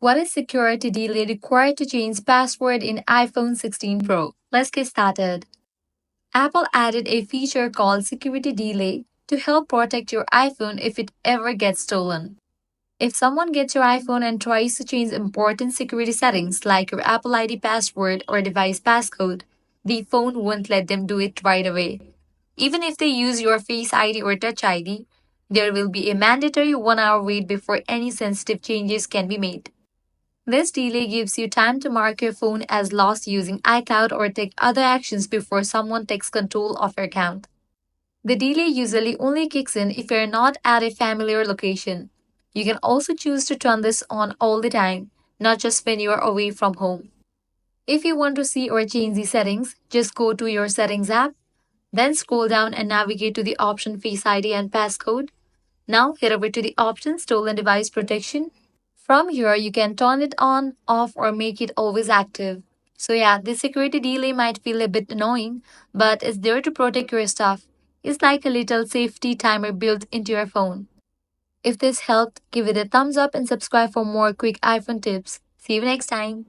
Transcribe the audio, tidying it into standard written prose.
What is security delay required to change password in iPhone 16 Pro? Let's get started. Apple added a feature called security delay to help protect your iPhone if it ever gets stolen. If someone gets your iPhone and tries to change important security settings like your Apple ID password or device passcode, the phone won't let them do it right away. Even if they use your Face ID or Touch ID, there will be a mandatory 1 hour wait before any sensitive changes can be made. This delay gives you time to mark your phone as lost using iCloud or take other actions before someone takes control of your account. The delay usually only kicks in if you're not at a familiar location. You can also choose to turn this on all the time, not just when you are away from home. If you want to see or change the settings, just go to your Settings app, then scroll down and navigate to the option Face ID and Passcode. Now head over to the option Stolen Device Protection. From here, you can turn it on, off, or make it always active. So, yeah, this security delay might feel a bit annoying, but it's there to protect your stuff. It's like a little safety timer built into your phone. If this helped, give it a thumbs up and subscribe for more quick iPhone tips. See you next time.